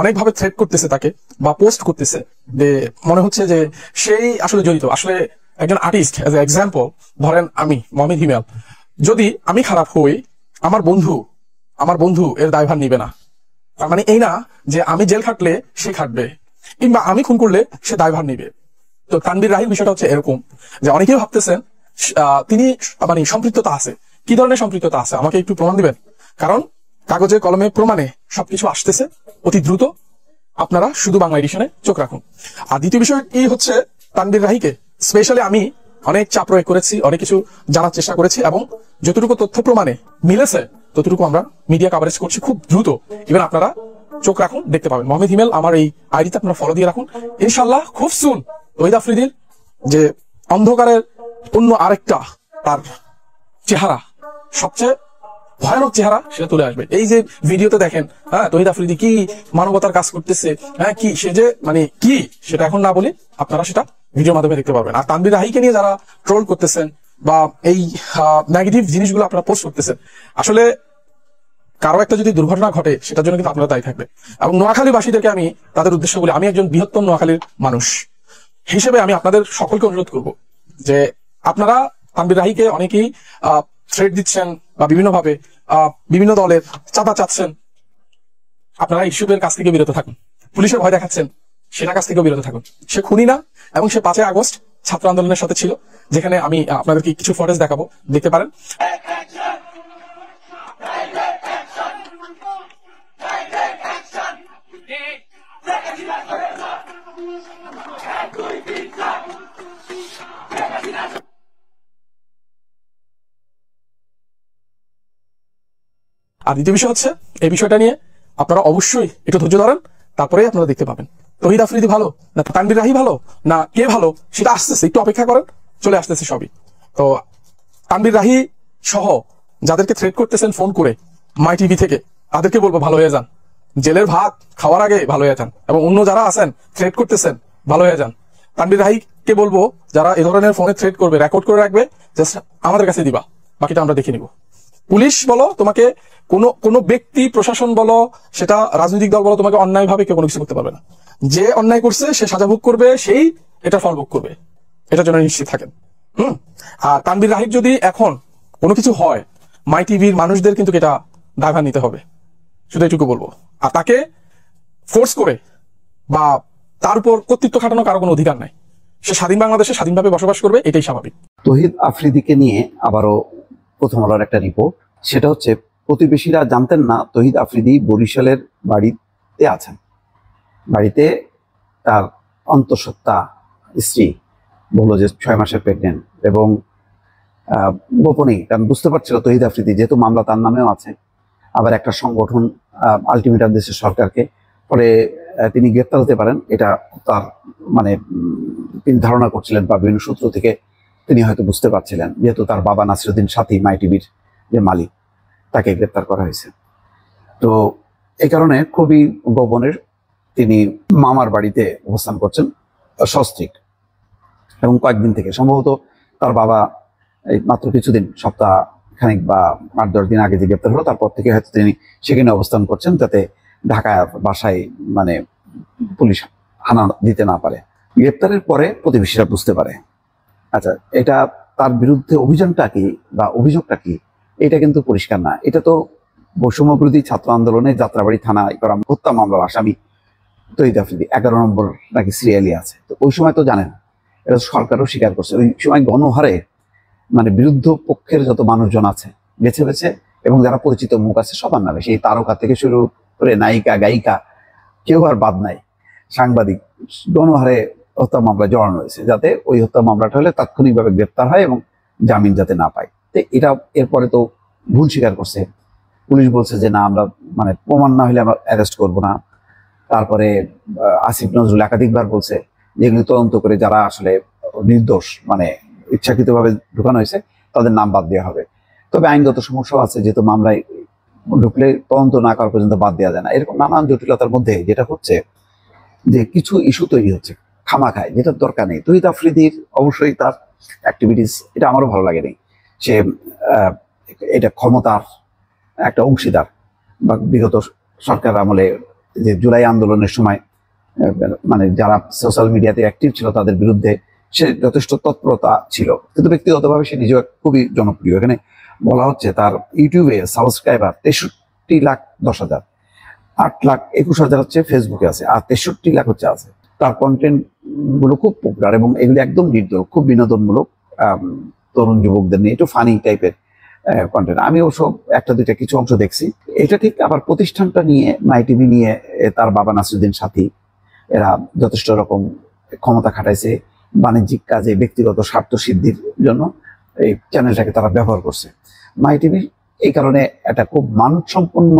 অনেকভাবে থ্রেট করতেছে তাকে বা পোস্ট করতেছে যে মনে হচ্ছে যে সেই আসলে জড়িত। আসলে একজন আর্টিস্ট এজ এ এক্সাম্পল, ধরেন আমি মোহাম্মদ হিমেল, যদি আমি খারাপ হই, আমার বন্ধু এর দায়ভার নিবে না। তার মানে এই না যে আমি জেল খাটলে সে খাটবে, কিংবা আমি খুন করলে সে দায়ভার নিবে। তো তানভীর রাহির বিষয়টা হচ্ছে এরকম যে অনেকেই ভাবতেছেন তিনি মানে সম্পৃক্ততা আছে। কি ধরনের সম্পৃক্ততা আছে আমাকে একটু প্রমাণ দিবেন? কারণ কাগজে কলমে প্রমাণে সবকিছু আসতেছে অতি দ্রুত। আপনারা শুধু বাংলা এডিশনে চোখ রাখুন। আর দ্বিতীয় বিষয় কি হচ্ছে, তানভীর রাহিকে স্পেশালি আমি অনেক চাপ প্রয়োগ করেছি, অনেক কিছু জানার চেষ্টা করেছি এবং যতটুকু তথ্য প্রমাণে মিলেছে ততটুকু আমরা মিডিয়া কভারেজ করছি খুব দ্রুত। এবার আপনারা চোখ রাখুন, দেখতে পাবেন। মোহাম্মদ হিমেল আমার এই আইডিতে আপনারা ফলো দিয়ে রাখুন। ইনশাল্লাহ খুব সুন তৌহিদ আফ্রিদির যে অন্ধকারের অন্য আরেকটা তার চেহারা, সবচেয়ে ভয়ানক চেহারা, সেটা তুলে আসবে। এই যে ভিডিওতে দেখেন, হ্যাঁ, তৌহিদ আফ্রিদি কি মানবতার কাজ করতেছে, হ্যাঁ, কি সে যে মানে কি, সেটা এখন না বলি, আপনারা সেটা ভিডিওর মাধ্যমে দেখতে পারবেন। আর তানভীর রাহিকে নিয়ে যারা ট্রোল করতেছেন বা এই নেগেটিভ জিনিসগুলো আপনারা পোস্ট করতেছেন, আসলে কারো একটা যদি দুর্ঘটনা ঘটে সেটার জন্য কিন্তু আপনারা দায়ী থাকবে। এবং নোয়াখালীবাসীদেরকে আমি তাদের উদ্দেশ্য বলি, আমি একজন বৃহত্তম নোয়াখালীর মানুষ হিসেবে আমি আপনাদের সকলকে অনুরোধ করব যে আপনারা তানভীর রাহিকে অনেকেই থ্রেট দিচ্ছেন বা বিভিন্নভাবে বিভিন্ন দলের চাঁদা চাচ্ছেন, আপনারা ইস্যুদের কাছ থেকে বিরত থাকুন। পুলিশের ভয় দেখাচ্ছেন, সেটা কাছ থেকেও বিরত থাকুন। সে খুনি না এবং সে 5 আগস্ট ছাত্র আন্দোলনের সাথে ছিল, যেখানে আমি আপনাদেরকে কিছু ফুটেজ দেখাবো, দেখতে পারেন। আর দ্বিতীয় বিষয় হচ্ছে, এই বিষয়টা নিয়ে আপনারা অবশ্যই একটু ধৈর্য ধরেন, তারপরে আপনারা দেখতে পাবেন তৌহিদ আফ্রিদি ভালো না তানভীর রাহি ভালো না কে ভালো, সেটা আসতেছে, একটু অপেক্ষা করেন, চলে আসতেছে সবই। তো তানভীর রাহি সহ যাদেরকে থ্রেট করতেছেন ফোন করে মাই টিভি থেকে, তাদেরকে বলবো ভালো হয়ে যান, জেলের ভাত খাওয়ার আগে ভালো হয়ে যান। এবং অন্য যারা আছেন থ্রেট করতেছেন, ভালো হয়ে যান। তানভীর রাহিকে বলবো যারা এ ধরনের ফোনে থ্রেট করবে, রেকর্ড করে রাখবে, জাস্ট আমাদের কাছে দিবা, বাকিটা আমরা দেখে নিব। পুলিশ বলো, তোমাকে কোনো ব্যক্তি, প্রশাসন বলো, সেটা রাজনৈতিক দল বলো, তোমাকে অন্যায় ভাবে কেউ কোনো কিছু করতে পারবে না। যে অন্যায় করছে সে সাজা ভোগ করবে, সেই এটা ফল ভোগ করবে, এটার জন্য নিশ্চিত থাকেন। আর তানভীর রাহির যদি এখন কোনো কিছু হয়, মাই টিভির মানুষদের কিন্তু এটা দায়ভার নিতে হবে, শুধু এটুকু বলবো। আর তাকে ফোর্স করে বা তার উপর কর্তৃত্ব খাটানো কারো কোনো অধিকার নাই। সে স্বাধীন বাংলাদেশে স্বাধীনভাবে বসবাস করবে, এটাই স্বাভাবিক। তৌহিদ আফ্রিদিকে নিয়ে আবারও প্রথম আলোর একটা রিপোর্ট, সেটা হচ্ছে প্রতিবেশীরা জানতেন না তৌহিদ আফ্রিদি বরিশালের বাড়িতে আছেন। বাড়িতে তার অন্তঃসত্ত্বা স্ত্রী বললো যে 6 মাসের প্রেগনেন্ট, এবং গোপনেই, কারণ বুঝতে পারছিল তৌহিদ আফ্রিদি যেহেতু মামলা তার নামেও আছে, আবার একটা সংগঠন আলটিমেটাম দেশের সরকারকে, পরে তিনি গ্রেপ্তার হতে পারেন, এটা তার মানে তিনি ধারণা করছিলেন বা বিভিন্ন সূত্র থেকে তিনি হয়তো বুঝতে পারছিলেন, যেহেতু তার বাবা নাসিরুদ্দিন সাথী মাই টিভির যে মালিক, তাকে গ্রেপ্তার করা হয়েছে। তো এই কারণে খুবই গোপনের তিনি মামার বাড়িতে অবস্থান করছেন সস্ত্রীক, এবং কয়েকদিন থেকে সম্ভবত তার বাবা এই মাত্র কিছুদিন, সপ্তাহ খানিক বা 8-10 দিন আগে যে গ্রেপ্তার হলো, তারপর থেকে হয়তো তিনি সেখানে অবস্থান করছেন, যাতে ঢাকায় বাসায় মানে পুলিশ হানা দিতে না পারে। গ্রেপ্তারের পরে প্রতিবেশীরা বুঝতে পারে, আচ্ছা, এটা তার বিরুদ্ধে অভিযানটা কি বা অভিযোগটা কি, এটা কিন্তু পরিষ্কার না। এটা তো বৈষম্য বিরোধী ছাত্র আন্দোলনে যাত্রাবাড়ি থানায় করা হত্যা মামলার আসামি তহিদ আফ্রিদি 11 নম্বর নাকি সিরিয়ালি আছে। তো ওই সময় তো জানেন, এটা সরকারও স্বীকার করছে, ওই সময় গণহারে মানে বিরুদ্ধ পক্ষের যত মানুষজন আছে বেছে বেছে এবং যারা পরিচিত মুখ আছে সবার নামে, সেই তারকা থেকে শুরু করে নায়িকা গায়িকা কেউ আর বাদ নাই, সাংবাদিক গণহারে হত্যা মামলা জড়ানো হয়েছে, যাতে ওই হত্যা মামলাটা হলে তাৎক্ষণিকভাবে গ্রেপ্তার হয় এবং জামিন যাতে না পায়। তো এটা এরপরে তো ভুল স্বীকার করছে, পুলিশ বলছে যে না, আমরা মানে প্রমাণ না হলে আমরা অ্যারেস্ট করব না। তারপরে আসিফ নজরুল একাধিকবার বলছে যে এগুলি তদন্ত করে যারা আসলে নির্দোষ মানে ইচ্ছাকৃতভাবে ঢুকানো হয়েছে তাদের নাম বাদ দেওয়া হবে। তবে আইনগত সমস্যা আছে, যেহেতু মামলায় ঢুকলে তদন্ত না করা পর্যন্ত বাদ দেওয়া যায় না। এরকম নানান জটিলতার মধ্যে যেটা হচ্ছে যে কিছু ইস্যু তৈরি হচ্ছে খামাখায়, যেটার দরকার নেই। তহিদ আফ্রিদির অবশ্যই তার অ্যাক্টিভিটিস, এটা আমারও ভালো লাগেনি। সে এটা ক্ষমতার একটা অংশীদার, বা বিগত সরকার আমলে যে জুলাই আন্দোলনের সময় মানে যারা সোশ্যাল মিডিয়াতে অ্যাক্টিভ ছিল তাদের বিরুদ্ধে সে যথেষ্ট তৎপরতা ছিল, কিন্তু ব্যক্তিগতভাবে সে নিজেও খুবই জনপ্রিয়। এখানে বলা হচ্ছে তার ইউটিউবে সাবস্ক্রাইবার 63,10,000, 8,21,000 হচ্ছে ফেসবুকে আছে, আর 63 লাখ হচ্ছে আছে। তার কন্টেন্ট গুলো খুব পপুলার এবং এগুলি একদম নির্দল, খুব বিনোদনমূলক, তরুণ যুবকদের নিয়ে একটু ফানি টাইপের কন্টেন্ট। আমি অবশ্য একটা দুইটা কিছু অংশ দেখছি। এটা ঠিক। আবার প্রতিষ্ঠানটা নিয়ে মাই টিভি নিয়ে তার বাবা নাসিরুদ্দিন সাথী এরা যথেষ্ট রকম ক্ষমতা খাটাইছে বাণিজ্যিক কাজে, ব্যক্তিগত স্বার্থ সিদ্ধির জন্য এই চ্যানেলটাকে তারা ব্যবহার করছে। মাই টিভি এই কারণে একটা খুব মানসম্পন্ন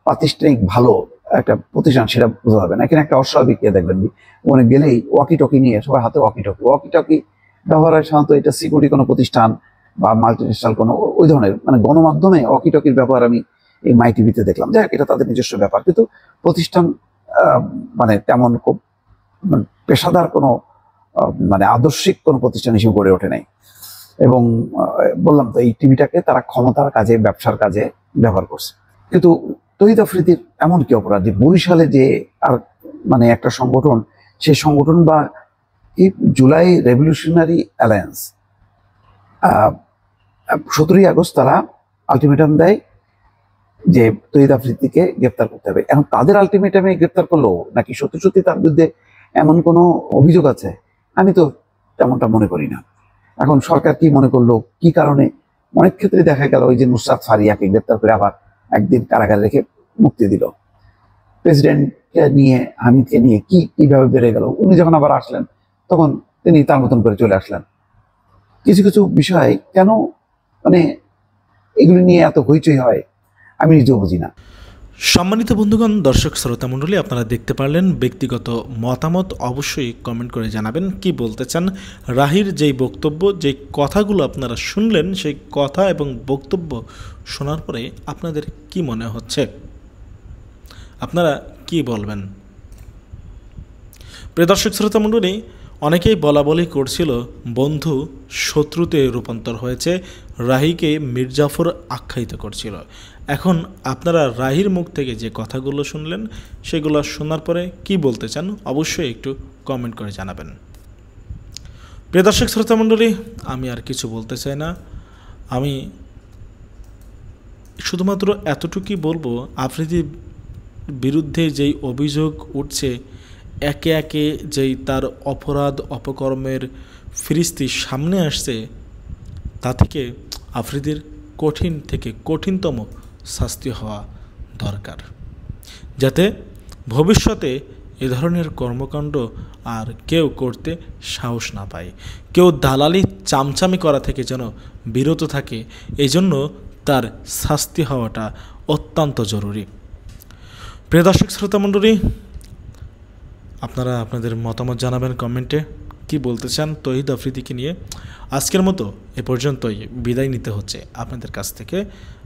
প্রাতিষ্ঠানিক ভালো একটা প্রতিষ্ঠান সেটা বোঝা যাবে না। এখানে একটা অস্বাভাবিক দেখবেন, ওখানে গেলেই ওয়াকি টকি নিয়ে সবার হাতে ওয়াকি টকি ব্যবহার হয়। সাধারণত এটা সিকিউরিটি কোনো প্রতিষ্ঠান বা মাল্টিনেশনাল কোনো ওই ধরনের মানে গণমাধ্যমে ওয়াকি টকির ব্যবহার আমি এই মাই টিভিতে দেখলাম। যাই হোক, এটা তাদের নিজস্ব ব্যাপার, কিন্তু প্রতিষ্ঠান মানে তেমন খুব পেশাদার কোনো মানে আদর্শিক কোনো প্রতিষ্ঠান হিসেবে গড়ে ওঠে নাই। এবং বললাম তো এই টিভিটাকে তারা ক্ষমতার কাজে, ব্যবসার কাজে ব্যবহার করছে। কিন্তু তহিদ আফ্রিদির এমন কি অপরাধ যে বরিশালে যে আর মানে একটা সংগঠন, সেই সংগঠন বা এই জুলাই রেভলিউশনারি অ্যালায়েন্স 17ই আগস্ট তারা আলটিমেটাম দেয় যে তহিদ আফ্রিদিকে গ্রেপ্তার করতে হবে। এখন তাদের আলটিমেটামে গ্রেপ্তার করলো নাকি সত্যি সত্যি তার বিরুদ্ধে এমন কোনো অভিযোগ আছে, আমি তো তেমনটা মনে করি না। এখন সরকার কি মনে করলো, কি কারণে? অনেক ক্ষেত্রে দেখা গেল ওই যে নুসরাত ফারিয়াকে গ্রেপ্তার করে আবার একদিন কারাগারে রেখে মুক্তি দিল। প্রেসিডেন্টকে নিয়ে, হামিদকে নিয়ে কিভাবে বেড়ে গেল। উনি যখন আবার আসলেন তখন তিনি তার মতন করে চলে আসলেন। কিছু কিছু বিষয় কেন মানে এগুলি নিয়ে এত হইচই হয় আমি নিজেও বুঝি না। সম্মানিত বন্ধুগণ, দর্শক শ্রোতা মণ্ডলী, আপনারা দেখতে পারলেন। ব্যক্তিগত মতামত অবশ্যই কমেন্ট করে জানাবেন কি বলতে চান। রাহির যেই বক্তব্য, যেই কথাগুলো আপনারা শুনলেন, সেই কথা এবং বক্তব্য শোনার পরে আপনাদের কি মনে হচ্ছে, আপনারা কি বলবেন? প্রিয় দর্শক শ্রোতা মণ্ডলী, অনেকেই বলাবলি করছিল বন্ধু শত্রুতে রূপান্তর হয়েছে, রাহিকে মির্জাফর আখ্যায়িত করছিল। এখন আপনারা রাহির মুখ থেকে যে কথাগুলো শুনলেন সেগুলো শোনার পরে কি বলতে চান অবশ্যই একটু কমেন্ট করে জানাবেন। প্রিয় দর্শক শ্রোতা মণ্ডলী, আমি আর কিছু বলতে চাই না। আমি শুধুমাত্র এতটুকুই বলবো, আফ্রিদির বিরুদ্ধে যেই অভিযোগ উঠছে, একে একে যেই তার অপরাধ অপকর্মের ফিরিস্তি সামনে আসছে, তা থেকে আফ্রিদির কঠিন থেকে কঠিনতম শাস্তি হওয়া দরকার, যাতে ভবিষ্যতে এ ধরনের কর্মকাণ্ড আর কেউ করতে সাহস না পায়। কেউ দালালি চামচামি করা থেকে যেন বিরত থাকে, এই জন্য তার শাস্তি হওয়াটা অত্যন্ত জরুরি। প্রিয় দর্শক শ্রোতা মণ্ডলী, আপনারা আপনাদের মতামত জানাবেন কমেন্টে, কি বলতে চান তহিদ আফ্রিদিকে নিয়ে। আজকের মতো এ পর্যন্তই বিদায় নিতে হচ্ছে আপনাদের কাছ থেকে।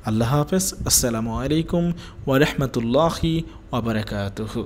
আল্লাহ হাফেজ। আসসালামু আলাইকুম ওয়া রাহমাতুল্লাহি ওয়া বারাকাতুহু।